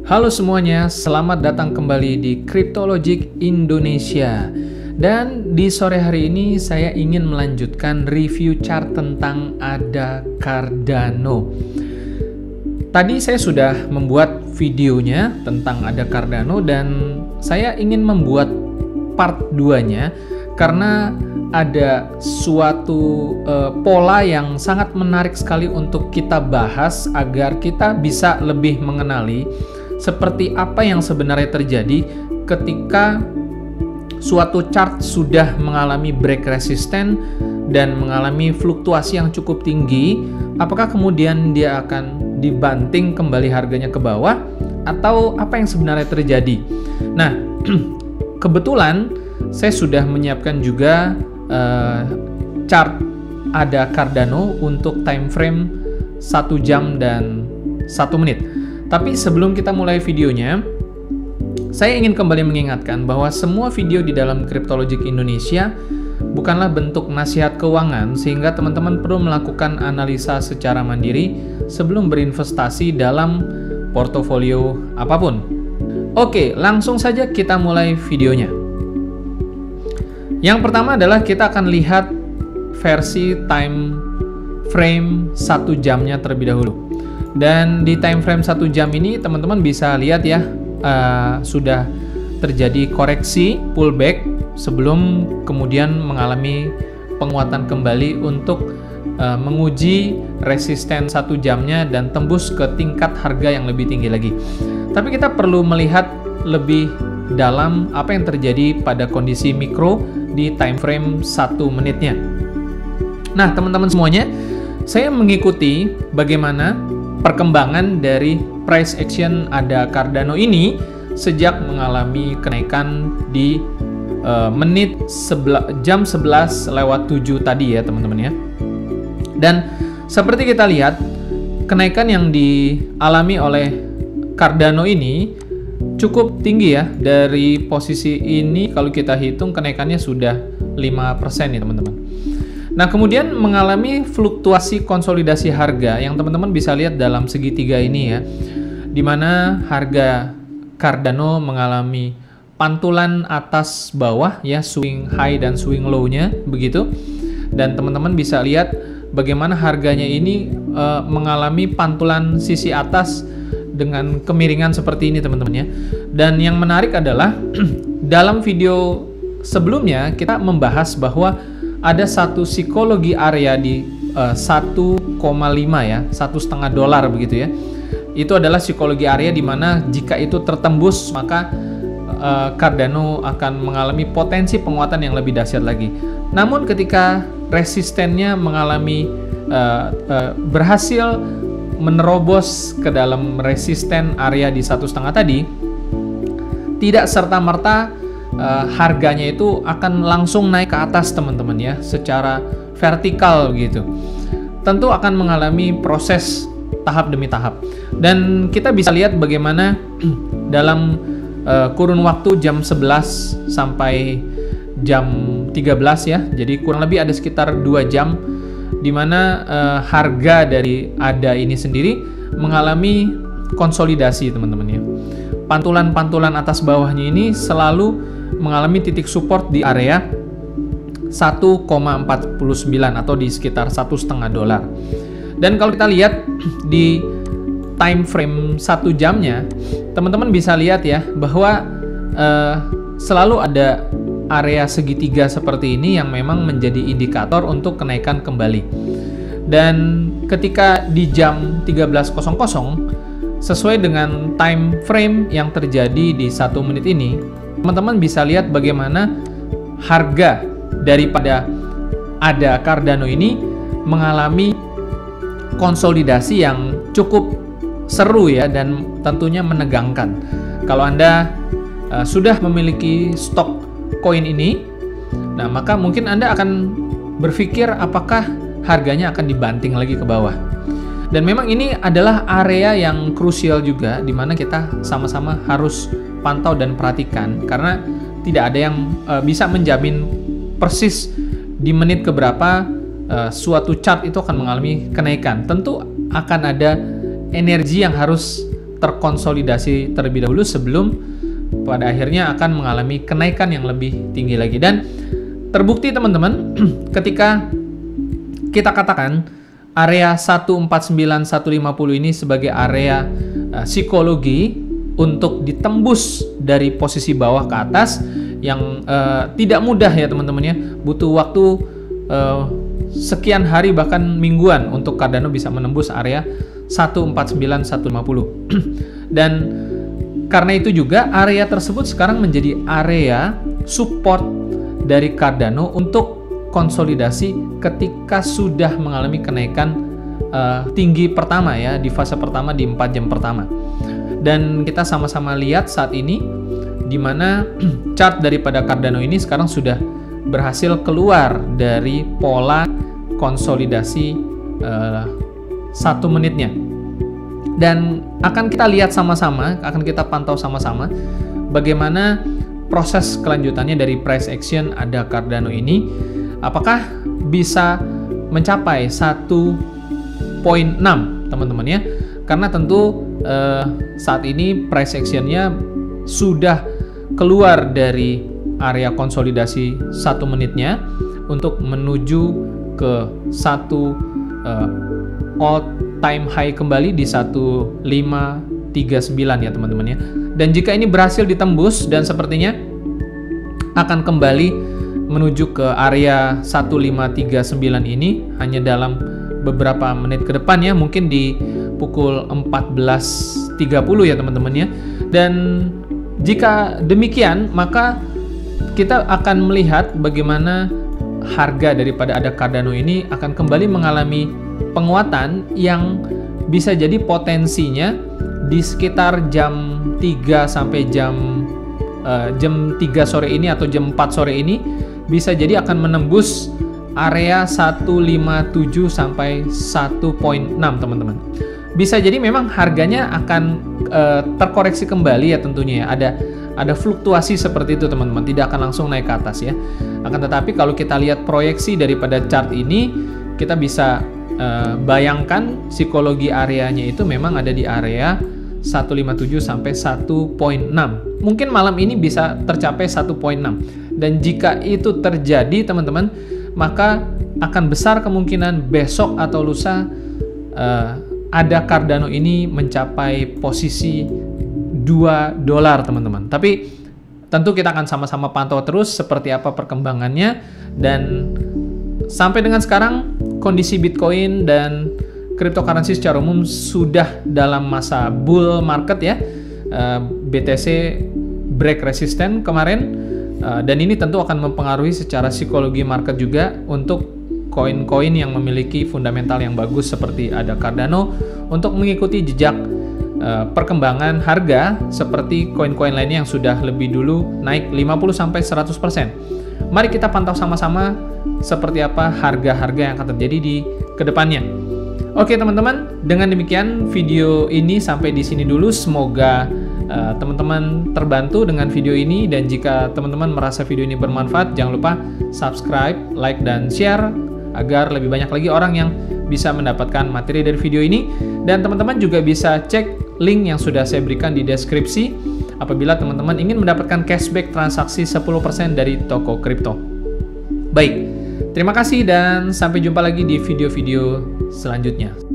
Halo semuanya, selamat datang kembali di Cryptologic Indonesia. Dan di sore hari ini saya ingin melanjutkan review chart tentang ADA Cardano. Tadi saya sudah membuat videonya tentang ADA Cardano dan saya ingin membuat part 2-nya karena ada suatu pola yang sangat menarik sekali untuk kita bahas agar kita bisa lebih mengenali seperti apa yang sebenarnya terjadi ketika suatu chart sudah mengalami break resisten dan mengalami fluktuasi yang cukup tinggi. Apakah kemudian dia akan dibanting kembali harganya ke bawah atau apa yang sebenarnya terjadi? Nah, kebetulan saya sudah menyiapkan juga chart ADA Cardano untuk time frame 1 jam dan 1 menit. Tapi sebelum kita mulai videonya, saya ingin kembali mengingatkan bahwa semua video di dalam Cryptologic Indonesia bukanlah bentuk nasihat keuangan, sehingga teman-teman perlu melakukan analisa secara mandiri sebelum berinvestasi dalam portofolio apapun. Oke, langsung saja kita mulai videonya. Yang pertama adalah kita akan lihat versi time frame 1 jamnya terlebih dahulu. Dan di time frame 1 jam ini teman-teman bisa lihat ya, sudah terjadi koreksi pullback sebelum kemudian mengalami penguatan kembali untuk menguji resisten 1 jamnya dan tembus ke tingkat harga yang lebih tinggi lagi. Tapi kita perlu melihat lebih dalam apa yang terjadi pada kondisi mikro di time frame 1 menitnya. Nah, teman-teman semuanya, saya mengikuti bagaimana perkembangan dari price action ADA Cardano ini sejak mengalami kenaikan di jam 11:07 tadi ya teman-teman ya. Dan seperti kita lihat, kenaikan yang dialami oleh Cardano ini cukup tinggi ya. Dari posisi ini kalau kita hitung kenaikannya sudah 5% nih teman-teman. Nah, kemudian mengalami fluktuasi konsolidasi harga yang teman-teman bisa lihat dalam segitiga ini ya, di mana harga Cardano mengalami pantulan atas bawah ya, swing high dan swing low-nya begitu. Dan teman-teman bisa lihat bagaimana harganya ini mengalami pantulan sisi atas dengan kemiringan seperti ini teman-teman ya. Dan yang menarik adalah dalam video sebelumnya kita membahas bahwa ada satu psikologi area di 1,5 ya, $1,5 begitu ya. Itu adalah psikologi area di mana jika itu tertembus maka Cardano akan mengalami potensi penguatan yang lebih dahsyat lagi. Namun ketika resistennya mengalami berhasil menerobos ke dalam resisten area di 1,5 tadi, tidak serta-merta harganya itu akan langsung naik ke atas teman-teman ya, secara vertikal gitu. Tentu akan mengalami proses tahap demi tahap. Dan kita bisa lihat bagaimana dalam kurun waktu jam 11 sampai jam 13 ya. Jadi kurang lebih ada sekitar 2 jam di mana harga dari ADA ini sendiri mengalami konsolidasi teman-teman ya. Pantulan-pantulan atas bawahnya ini selalu mengalami titik support di area 1,49 atau di sekitar $1,5. Dan kalau kita lihat di time frame 1 jamnya, teman-teman bisa lihat ya bahwa selalu ada area segitiga seperti ini yang memang menjadi indikator untuk kenaikan kembali. Dan ketika di jam 13.00 sesuai dengan time frame yang terjadi di 1 menit ini, teman-teman bisa lihat bagaimana harga daripada ADA Cardano ini mengalami konsolidasi yang cukup seru ya, dan tentunya menegangkan. Kalau Anda sudah memiliki stok koin ini, nah maka mungkin Anda akan berpikir apakah harganya akan dibanting lagi ke bawah. Dan memang ini adalah area yang krusial juga di mana kita sama-sama harus pantau dan perhatikan, karena tidak ada yang bisa menjamin persis di menit keberapa suatu chart itu akan mengalami kenaikan. Tentu akan ada energi yang harus terkonsolidasi terlebih dahulu sebelum pada akhirnya akan mengalami kenaikan yang lebih tinggi lagi. Dan terbukti teman-teman, ketika kita katakan area 149-150 ini sebagai area psikologi untuk ditembus dari posisi bawah ke atas yang tidak mudah ya teman-teman ya, butuh waktu sekian hari bahkan mingguan untuk Cardano bisa menembus area 149-150. Dan karena itu juga area tersebut sekarang menjadi area support dari Cardano untuk konsolidasi ketika sudah mengalami kenaikan tinggi pertama ya, di fase pertama di 4 jam pertama. Dan kita sama-sama lihat saat ini di mana chart daripada Cardano ini sekarang sudah berhasil keluar dari pola konsolidasi 1 menitnya. Dan akan kita lihat sama-sama, akan kita pantau sama-sama bagaimana proses kelanjutannya dari price action ada Cardano ini. Apakah bisa mencapai 1.6 teman-teman ya? Karena tentu saat ini price actionnya sudah keluar dari area konsolidasi 1 menitnya untuk menuju ke satu all time high kembali di 1539 ya teman-teman ya. Dan jika ini berhasil ditembus dan sepertinya akan kembali menuju ke area 1539 ini hanya dalam beberapa menit ke depan ya, mungkin di pukul 14.30 ya teman-teman ya. Dan jika demikian maka kita akan melihat bagaimana harga daripada ada Cardano ini akan kembali mengalami penguatan yang bisa jadi potensinya di sekitar jam 3 sampai jam 3 sore ini atau jam 4 sore ini bisa jadi akan menembus area 157 sampai 1.6 teman-teman. Bisa jadi memang harganya akan terkoreksi kembali ya tentunya ya. Ada fluktuasi seperti itu teman-teman, tidak akan langsung naik ke atas ya. Akan tetapi kalau kita lihat proyeksi daripada chart ini, kita bisa bayangkan psikologi areanya itu memang ada di area 157 sampai 1.6. Mungkin malam ini bisa tercapai 1.6. Dan jika itu terjadi teman-teman, maka akan besar kemungkinan besok atau lusa ada Cardano ini mencapai posisi $2 teman-teman. Tapi tentu kita akan sama-sama pantau terus seperti apa perkembangannya. Dan sampai dengan sekarang kondisi Bitcoin dan cryptocurrency secara umum sudah dalam masa bull market ya. BTC break resisten kemarin, dan ini tentu akan mempengaruhi secara psikologi market juga untuk koin-koin yang memiliki fundamental yang bagus seperti ada Cardano untuk mengikuti jejak perkembangan harga seperti koin-koin lainnya yang sudah lebih dulu naik 50-100%. Mari kita pantau sama-sama seperti apa harga-harga yang akan terjadi di kedepannya. Oke teman-teman, dengan demikian video ini sampai di sini dulu. Semoga teman-teman terbantu dengan video ini, dan jika teman-teman merasa video ini bermanfaat, jangan lupa subscribe, like, dan share agar lebih banyak lagi orang yang bisa mendapatkan materi dari video ini. Dan teman-teman juga bisa cek link yang sudah saya berikan di deskripsi apabila teman-teman ingin mendapatkan cashback transaksi 10% dari toko kripto. Baik, terima kasih dan sampai jumpa lagi di video-video selanjutnya.